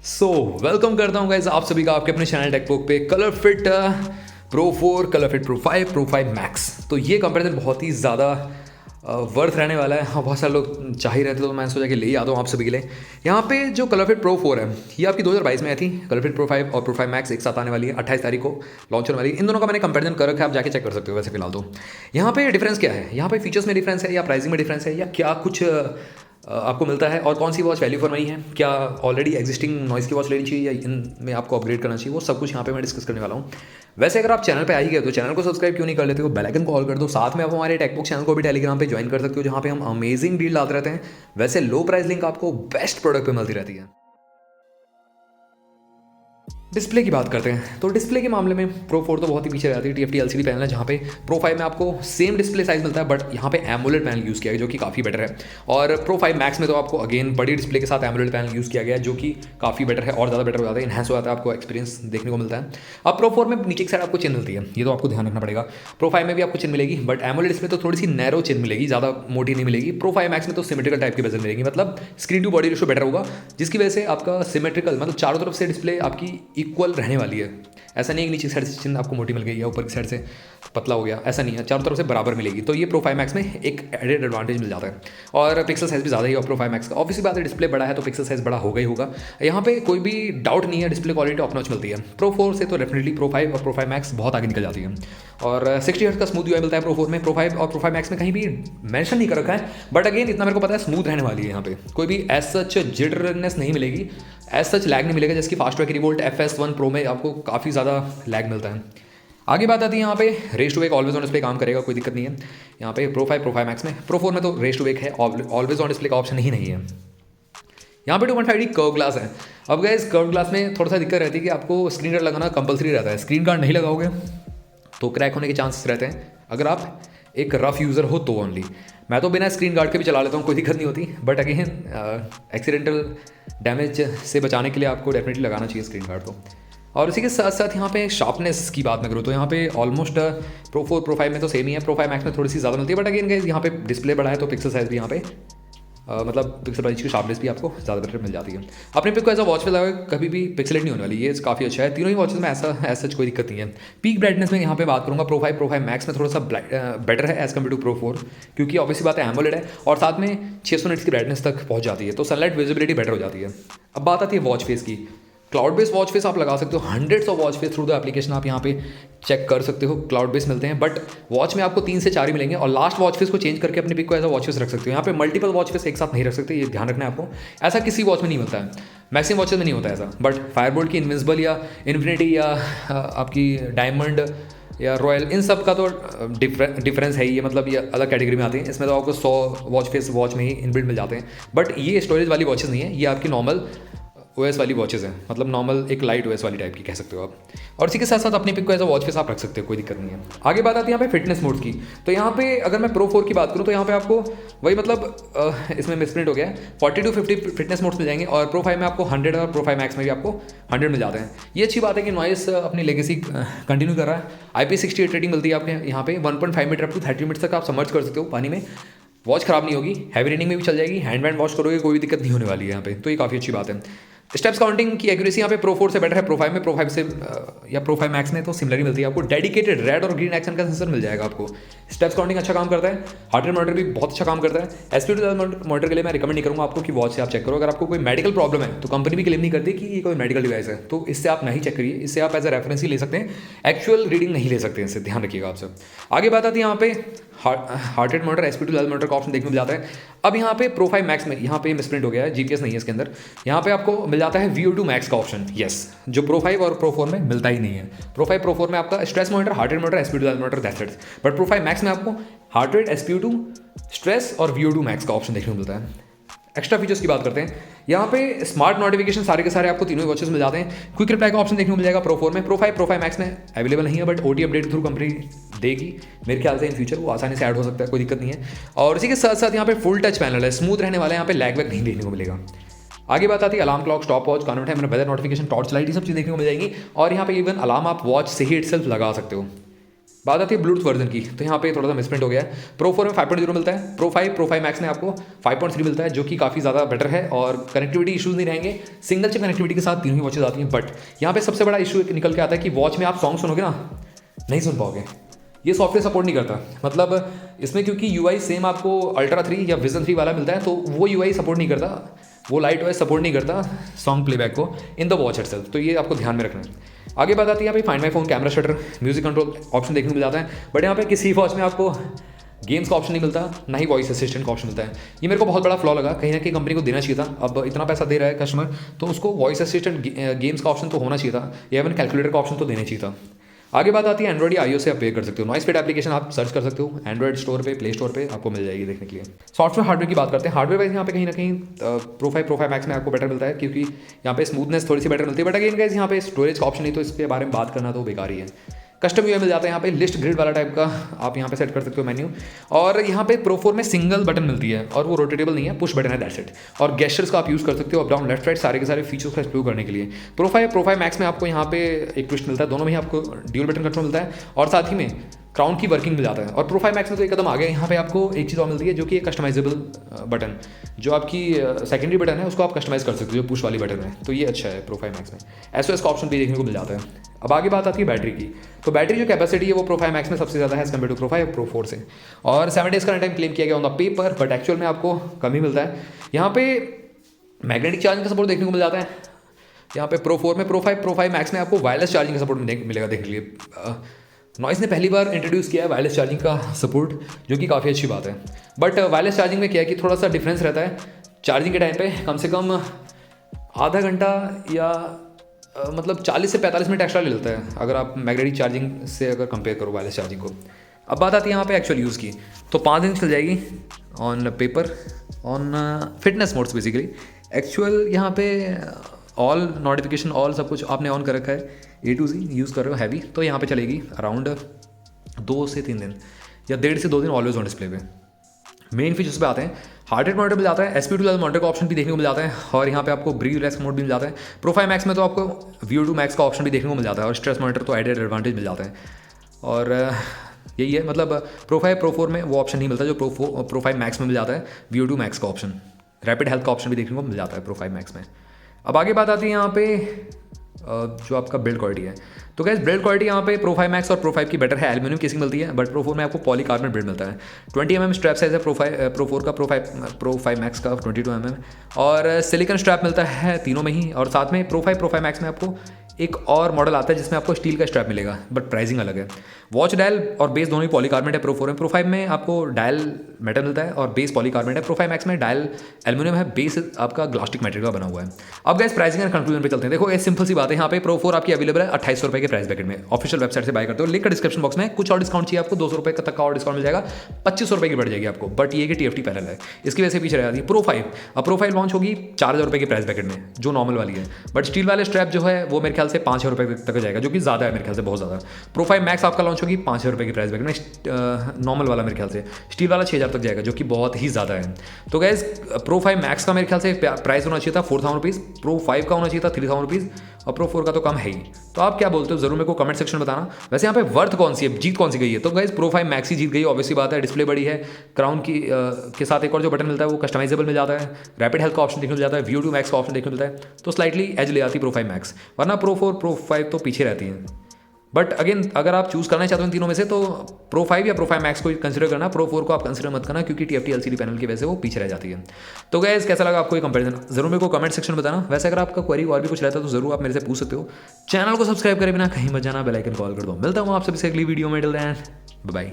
So welcome करता हूँ guys आप सभी का आपके अपने चैनल टेकबुक पे colour fit pro 4, colour fit pro 5 max. तो ये कंपैरिजन बहुत ही ज़्यादा वर्थ रहने वाला है। हाँ, बहुत सारे लोग चाह ही रहते तो मैंने सोचा कि ले ही आता हूँ आप सभी के लिए। यहाँ पे जो कलर फिट प्रो 4 है ये आपकी 2022 में आई थी। कलर फिट प्रो 5 और प्रो 5 मैक्स एक साथ आने वाली है, 28 तारीख को लॉन्च होने वाली है। इन दोनों का मैंने कंपैरिजन कर रखा है, आप जाके चेक कर सकते हो। वैसे फिलहाल तो यहाँ पे डिफरेंस क्या है, यहाँ पे फीचर्स में डिफरेंस है या प्राइसिंग में डिफरेंस है या क्या कुछ आपको मिलता है और कौन सी वॉच वैल्यू फॉर मनी है, क्या ऑलरेडी एग्जिस्टिंग नॉइस की वॉच लेनी चाहिए या इनमें आपको अपग्रेड करना चाहिए, वो सब कुछ यहाँ पे मैं डिस्कस करने वाला हूँ। वैसे अगर आप चैनल पे आ ही गए तो चैनल को सब्सक्राइब क्यों नहीं कर लेते हो, बेल आइकन को ऑल कर दो। साथ में आप हमारे टेकबुक चैनल को भी टेलीग्राम पे ज्वाइन कर सकते हो, जहाँ पे हम अमेजिंग डील लाते रहते हैं। वैसे लो प्राइस लिंक आपको बेस्ट प्रोडक्ट पे मिलती रहती है। डिस्प्ले की बात करते हैं तो डिस्प्ले के मामले में प्रो 4 तो बहुत ही पीछे रहती है। TFT LCD पैनल है, जहाँ पे प्रो 5 में आपको सेम डिस्प्ले साइज मिलता है, बट यहाँ पे एमोलेड पैनल यूज़ किया गया जो कि काफ़ी बेटर है। और प्रो 5 मैक्स में तो आपको अगेन बड़ी डिस्प्ले के साथ एमोलेड पैनल यूज़ किया गया है, जो कि काफ़ी बेटर है और ज़्यादा बेटर हो जाता है, इन्हेंस हो जाता है, आपको एक्सपीरियंस देखने को मिलता है। अब प्रो 4 में नीचे की साइड आपको चिन मिलती है, ये तो आपको ध्यान रखना पड़ेगा। प्रो 5 में भी आपको चिन मिलेगी, बट एमोलेड इसमें तो थोड़ी सी नैरो चिन मिलेगी, ज़्यादा मोटी नहीं मिलेगी। प्रो 5 मैक्स में तो सिमेट्रिकल टाइप की बेजल मिलेगी, मतलब screen to body ratio better होगा, जिसकी वजह से आपका सिमेट्रिकल मतलब चारों तरफ से डिस्प्ले आपकी इक्वल रहने वाली है। ऐसा नहीं है कि नीचे साइड से चिन्ह आपको मोटी मिल गई या ऊपर की साइड से पतला हो गया, ऐसा नहीं है, चारों तरफ से बराबर मिलेगी। तो ये प्रो 5 मैक्स में एक एडेड एडवांटेज मिल जाता है। और पिक्सल साइज भी ज़्यादा ही है प्रो 5 मैक्स का। ऑब्वियसली बात है, डिस्प्ले बड़ा है तो पिक्सल साइज बड़ा होगा ही होगा। यहाँ पे कोई भी डाउट नहीं है, डिस्प्ले क्वालिटी टॉप नॉच मिलती है। प्रो 4 से तो डेफिनेटली प्रो 5 और प्रो 5 मैक्स बहुत आगे निकल जाती है। और 60 हर्ट्ज का स्मूथ यूआई मिलता है प्रो 4 में। प्रो 5 और प्रो 5 मैक्स में कहीं भी मेंशन नहीं कर रखा है, बट अगेन इतना मेरे को पता है स्मूथ रहने वाली है। यहाँ पे कोई भी एज सच जिटरनेस नहीं मिलेगी, एज सच लैग नहीं मिलेगा, जैसे fast track revolt FS1 pro में आपको काफ़ी ज़्यादा लैग मिलता है। आगे बात आती है यहाँ पे raise to wake always on display काम करेगा, कोई दिक्कत नहीं है। यहाँ पे प्रो 5 मैक्स में, प्रो 4 में तो रेस टू वेक है, ऑलवेज ऑन डिस्प्ले का ऑप्शन ही नहीं है। यहाँ पे 2.5D कर्व ग्लास है। अब गैस कर्व ग्लास में थोड़ा सा दिक्कत रहती है कि आपको स्क्रीन गार्ड लगाना कंपलसरी रहता है। स्क्रीन गार्ड नहीं लगाओगे तो क्रैक होने के चांसेस रहते हैं, अगर आप एक रफ यूज़र हो तो ओनली। मैं तो बिना स्क्रीन गार्ड के भी चला लेता हूँ, कोई दिक्कत नहीं होती, बट अगेन एक्सीडेंटल डैमेज से बचाने के लिए आपको डेफिनेटली लगाना चाहिए स्क्रीन गार्ड तो। और इसी के साथ साथ यहाँ पे शार्पनेस की बात मैं करूँ तो यहाँ पे ऑलमोस्ट प्रो 4 प्रो 5 में तो सेम ही है। प्रो 5 मैक्स में थोड़ी सी ज़्यादा मिलती है, बट अगेन गाइस यहाँ पे डिस्प्ले बड़ा है तो पिक्सल साइज भी यहाँ पे मतलब पिक्सल प्राइस की शार्पनेस भी आपको ज़्यादा बेटर मिल जाती है। अपने पिक को ऐसा वॉच पे लगा कभी भी पिक्सलेट नहीं होने वाली, ये काफ़ी अच्छा है। तीनों ही वॉचेस में ऐसा सच कोई दिक्कत नहीं है। पीक ब्राइटनेस में यहाँ पे बात करूँगा प्रो 5 मैक्स में थोड़ा सा बेटर है एज़ कम्पेयर टू प्रो 4, क्योंकि ऑब्वियसली बात है एमोलेड है और साथ में 600 निट्स की ब्राइटनेस तक पहुँच जाती है, तो सनलाइट विजिबिलिटी बेटर हो जाती है। अब बात आती है वॉच फेस की। क्लाउड बेस्ड वॉच फेस आप लगा सकते हो, hundreds of watch face through the application आप यहाँ पे चेक कर सकते हो, क्लाउड बेस्ड मिलते हैं, बट वॉच में आपको 3 से 4 ही मिलेंगे। और लास्ट वॉच फेस को चेंज करके अपने पिक को एज अ वॉच फेस रख सकते हो। यहाँ पे मल्टीपल वॉच फेस एक साथ नहीं रख सकते, ये ध्यान रखना है आपको। ऐसा किसी वॉच में नहीं होता है, मैक्सिमम वॉचेस में नहीं होता है ऐसा, बट फायरबोल्ट की इनविजिबल या इन्फिनिटी या आपकी डायमंड या रॉयल, इन सब का तो डिफरेंस है ही, मतलब ये अलग कैटेगरी में आते हैं। इसमें तो आपको 100 वॉच फेस वॉच में ही इनबिल्ट मिल जाते हैं, बट ये स्टोरेज वाली वॉचेस नहीं है, ये आपकी नॉर्मल OS वाली वॉचेस हैं, मतलब नॉर्मल एक लाइट OS वाली टाइप की कह सकते हो आप। और इसी के साथ साथ अपने पिक को एज अ वॉच फेस आप रख सकते हो, कोई दिक्कत नहीं है। आगे बात आती है यहाँ पे फिटनेस मोड्स की। तो यहाँ पे अगर मैं प्रो 4 की बात करूँ तो यहाँ पे आपको वही मतलब इसमें मिसप्रिंट हो गया है, 40 to 50 फिटनेस मोड्स मिल जाएंगे। और प्रो 5 में आपको 100 और प्रो 5 मैक्स में भी आपको 100 मिल जाते हैं। ये अच्छी बात है कि नॉइस अपनी लेगेसी कंटिन्यू कर रहा है। IP68 रेटिंग मिलती है आपके यहाँ पे 1.5 मीटर अप टू 30 मिनट तक आप समर्ज कर सकते हो पानी में, वॉच खराब नहीं होगी, हैवी रेनिंग में भी चल जाएगी, हैंड वैंड वॉश करोगे कोई भी दिक्कत नहीं होने वाली है यहाँ पे, तो ये काफ़ी अच्छी बात है। स्टेप्स काउंटिंग की एक्यूरेसी यहाँ पे प्रो 4 से बेटर है, प्रो 5 में, प्रो 5 से या प्रो 5 मैक्स में तो सिमिलर ही मिलती है आपको। डेडिकेटेड रेड और ग्रीन एक्शन का सेंसर मिल जाएगा आपको। स्टेप्स काउंटिंग अच्छा काम करता है, हार्ट रेट मॉनिटर भी बहुत अच्छा काम करता है। SPO2 मॉनिटर के लिए मैं रिकमेंड नहीं करूँगा आपको कि वॉच से आप चेक करो। अगर आपको कोई मेडिकल प्रॉब्लम है तो कंपनी भी क्लेम नहीं करती कि ये कोई मेडिकल डिवाइस है, तो इससे आप नहीं चेक करिए, इससे आप एज अ रेफरेंस ही ले सकते हैं, एक्चुअल रीडिंग नहीं ले सकते हैं, इससे ध्यान रखिएगा आपसे। आगे बात आती है यहाँ पे heart rate monitor SPO2 monitor का ऑप्शन देखने मिल जाता है। अब यहाँ पे प्रो 5 मैक्स में यहाँ पे मिसप्रिंट हो गया है, GPS नहीं है इसके अंदर। यहाँ पे आपको मिल जाता है VO2 मैक्स का ऑप्शन, यस, जो प्रो 5 और प्रो 4 में मिलता ही नहीं है। प्रो 5 प्रो 4 में आपका stress monitor, heart rate monitor, SPO2 monitor, that's it. But pro 5 max में आपको हार्ट रेट, SPO2, स्ट्रेस और VO2 मैक्स का ऑप्शन देखने को मिलता है। एक्स्ट्रा फीचर्स की बात करते हैं, यहाँ पे स्मार्ट नोटिफिकेशन सारे के सारे आपको तीनों वॉचेस मिल जाते हैं। क्विक रिप्लाई का ऑप्शन देखने को मिल जाएगा प्रो 4 में। प्रो 5 मैक्स में अवेलेबल नहीं है, but OT update through company देगी मेरे ख्याल से, इन फ्यूचर वो आसानी से ऐड हो सकता है, कोई दिक्कत नहीं है। और इसी के साथ साथ यहाँ पे फुल टच पैनल है, स्मूथ रहने वाला है, यहाँ पे लैग वैग नहीं देखने को मिलेगा। आगे बात आती है alarm clock, stop watch, convent time, weather notification, torch light, ये सब चीज़ देखने को मिल जाएंगी। और यहाँ पे इवन अलार्म आप वॉच से ही इटसेल्फ लगा सकते हो। बात आती है ब्लूटूथ वर्जन की, तो यहाँ पे थोड़ा सा मिसप्रिंट हो गया है। प्रो 4 में 5.0 मिलता है, प्रो 5 मैक्स में आपको 5.3 मिलता है, जो कि काफ़ी ज़्यादा बेटर है और कनेक्टिविटी इशूज़ नहीं रहेंगे। सिंगल चिप कनेक्टिविटी के साथ तीनों ही वॉचेज आती हैं। बट यहाँ पे सबसे बड़ा इशू निकल के आता है कि वॉच में आप सॉन्ग सुनोगे ना, नहीं सुन पाओगे, ये सॉफ्टवेयर सपोर्ट नहीं करता। मतलब इसमें क्योंकि UI सेम आपको अल्ट्रा 3 या विजन 3 वाला मिलता है, तो वो UI सपोर्ट नहीं करता, वो लाइट वाइज सपोर्ट नहीं करता सॉन्ग प्लेबैक को इन द वॉच इटसेल्फ। तो ये आपको ध्यान में रखना है। आगे बात आती है यहाँ पे find my phone, camera shutter, music control option देखने को मिल जाता है। बट यहाँ पे किसी वॉच में आपको गेम्स का ऑप्शन नहीं मिलता, ना ही वॉइस असिस्टेंट का ऑप्शन मिलता है। ये मेरे को बहुत बड़ा फ्लॉ लगा, कहीं ना कहीं कंपनी को देना चाहिए था। अब इतना पैसा दे रहा है कस्टमर, तो उसको वॉइस असिस्टेंट, गेम्स का ऑप्शन तो होना चाहिए था, या इवन कैलकुलेटर का ऑप्शन तो देना चाहिए था। आगे बात आती है एंड्रॉइड या iOS से आप पे कर सकते हो। नॉइस फिट एप्लीकेशन आप सर्च कर सकते हो एंड्रॉइड स्टोर पे, प्ले स्टोर पे आपको मिल जाएगी देखने के लिए। सॉफ्टवेयर हार्डवेयर की बात करते हैं। हार्डवेयर वाइज यहाँ पे कहीं ना कहीं प्रो 5 मैक्स में आपको बेटर मिलता है, क्योंकि यहाँ पे स्मूथनेस थोड़ी सी बेटर मिलती है। बट अगेन गाइस यहाँ पे स्टोरेज का ऑप्शन नहीं, तो इसके बारे में बात करना तो बेकार ही है। कस्टम UI मिल जाता है यहाँ पे, लिस्ट ग्रिड वाला टाइप का आप यहाँ पे सेट कर सकते हो मेन्यू। और यहाँ पे प्रो 4 में सिंगल बटन मिलती है और वो रोटेटेबल नहीं है, पुश बटन है, दैट्स इट। और गेस्चर्स का आप यूज़ कर सकते हो अप डाउन लेफ्ट राइट, सारे के सारे फीचर्स का एक्सप्लोर करने के लिए। प्रो 5 मैक्स में आपको यहाँ पे एक ट्विस्ट मिलता है, दोनों में ही आपको ड्यूल बटन कंट्रोल मिलता है और साथ ही में क्राउन की वर्किंग मिल जाता है। और प्रो 5 मैक्स में तो एक कदम आगे, यहाँ पे आपको एक चीज़ और मिलती है जो कि कस्टमाइजेबल बटन, जो आपकी सेकेंडरी बटन है उसको आप कस्टमाइज कर सकते हो, जो पुश वाली बटन है। तो ये अच्छा है प्रो 5 मैक्स में। SOS का ऑप्शन भी देखने को मिल जाता है। अब आगे बात आती है बैटरी की, तो बैटरी जो कैपेसिटी है वो प्रो 5 मैक्स में सबसे ज़्यादा है कंपेयर टू प्रो 5 प्रो 4 से। और 7 डेज़ का रन टाइम क्लेम किया गया on the paper, but actual में आपको कम ही मिलता है। यहाँ पे मैग्नेटिक चार्जिंग का सपोर्ट देखने को मिल जाता है। यहाँ पे प्रो 4 में, प्रो 5 मैक्स में आपको वायरलेस चार्जिंग का सपोर्ट मिलेगा देखने के लिए। नॉइस ने पहली बार इंट्रोड्यूस किया है वायरलेस चार्जिंग का सपोर्ट, जो कि काफ़ी अच्छी बात है। बट वायरलेस चार्जिंग में क्या है कि थोड़ा सा डिफरेंस रहता है। चार्जिंग के टाइम पे कम से कम आधा घंटा या मतलब 40 से 45 मिनट एक्स्ट्रा ले लेता है, अगर आप मैग्नेटिक चार्जिंग से अगर कंपेयर करो वायरलेस चार्जिंग को। अब बात आती है यहाँ पे एक्चुअल यूज़ की, तो 5 दिन चल जाएगी on paper, on fitness modes basically. Actual यहाँ पे ऑल नोटिफिकेशन, ऑल सब कुछ आपने ऑन कर रखा है, A to Z यूज़ कर रहे हो हैवी, तो यहाँ पे चलेगी अराउंड 2 से 3 दिन या 1.5 से 2 दिन ऑलवेज ऑन डिस्प्ले पे। मेन फीचर्स पे आते हैं, हार्ट रेट मॉनिटर मिल जाता है, SP2 मॉनिटर का ऑप्शन भी देखने को मिल जाता है, और यहाँ पे आपको ब्रीथ रिलैक्स मोड भी मिल जाता है। प्रो 5 मैक्स में तो आपको VO2 मैक्स का ऑप्शन भी देखने को मिल जाता है, और स्ट्रेस मॉनिटर तो एडेड एडवांटेज मिल जाता है। और यही है, मतलब प्रो 5 प्रो 4 में वो ऑप्शन नहीं मिलता जो प्रो 5 मैक्स में मिल जाता है, VO2 मैक्स का ऑप्शन। रैपिड हेल्थ का ऑप्शन भी देखने को मिल जाता है प्रो 5 मैक्स में। अब आगे बात आती है यहाँ पे जो आपका बिल्ड क्वालिटी है, तो गैस बिल्ड क्वालिटी यहाँ पे प्रो 5 मैक्स और प्रो 5 की बेटर है। एल्यूमिनियम केसिंग मिलती है, बट प्रो 4 में आपको पॉलीकार्बोनेट बिल्ड मिलता है। 20 mm स्ट्रैप साइज है प्रो 4 का, प्रो 5 मैक्स का 22 mm, और सिलिकॉन स्ट्रैप मिलता है तीनों में ही। और साथ में प्रो 5 मैक्स में आपको एक और मॉडल आता है जिसमें आपको स्टील का स्ट्रैप मिलेगा, बट प्राइसिंग अलग है। वॉच डायल और बेस दोनों ही पॉलीकार्बोनेट है प्रो 4 में। प्रो 5 में आपको डायल मेटल मिलता है और बेस पॉलीकार्बोनेट है। प्रो 5 मैक्स में डायल एल्यूमिनियम है, बेस आपका ग्लास्टिक मटेरियल का बना हुआ है। अब गैस प्राइसिंग एंड कंक्लूजन पे चलते हैं। देखो ये सिंपल सी बात है, यहाँ पे प्रो 4 आपकी अवेलेबल है 2800 रुपये के प्राइस ब्रैकेट में, ऑफिशियल वेबसाइट से बाय करते हो। लिंक डिस्क्रिप्शन बॉक्स में। कुछ और डिस्काउंट चाहिए आपको, 200 रुपये तक का और डिस्काउंट मिल जाएगा, 2500 रुपये की बढ़ जाएगी आपको। बट ये कि TFT पैनल है, इसकी वजह से पीछे रह जाती है। प्रो 5 अब प्रो 5 लॉन्च होगी 4000 रुपये के प्राइस ब्रैकेट में, जो नॉर्मल वाली है। बट स्टील वाले स्ट्रैप जो है वो मेरे ख्याल से 5000 रुपये तक जाएगा, जो कि ज़्यादा है मेरे ख्याल से, बहुत ज़्यादा। प्रो 5 मैक्स आपका लॉन्च होगी 5000 रुपये की प्राइस ब्रैकेट में, नॉर्मल वाला मेरे ख्याल से। स्टील वाला 6000 तक जाएगा, जो कि बहुत ही ज़्यादा है। तो गैस प्रो 5 मैक्स का मेरे ख्याल से प्राइस होना चाहिए था 4000 रुपीज़, प्रो 5 का होना चाहिए था 3000 रुपीज़, और प्रो 4 का तो कम है ही। तो आप क्या बोलते हो, जरूर मेरे को कमेंट सेक्शन में बताना। वैसे यहाँ पे वर्थ कौन सी है, जीत कौन सी गई है, तो गाइस प्रो 5 मैक्स ही जीत गई, ऑब्वियसली बात है। डिस्प्ले बड़ी है, क्राउन की के साथ एक और जो बटन मिलता है वो कस्टमाइजेबल मिल जाता है, रैपिड हेल्थ का ऑप्शन देखने को मिल जाता है, VO2 मैक्स का ऑप्शन देखने को मिलता है, तो स्लाइटली एज ले आती प्रो 5 मैक्स, वरना प्रो 4 प्रो 5 तो पीछे रहती हैं। बट अगेन अगर आप चूज़ करना चाहते हो इन तीनों में से, तो प्रो 5 या प्रो 5 मैक्स को कंसिडर करना, प्रो 4 को आप कंसिडर मत करना, क्योंकि TFT LCD पैनल की वजह से वो पीछे रह जाती है। तो गाइस कैसा लगा आपको ये कंपैरिजन, जरूर मेरे को कमेंट सेक्शन में बताना। वैसे अगर आपका क्वेरी और भी कुछ रहता है तो जरूर आप मेरे से पूछ सकते हो। चैनल को सब्सक्राइब करे बिना कहीं मत जाना, बेल आइकन कॉल कर दो। मिलता हूँ आप सबसे अगली वीडियो में, टिल देन बाय बाय।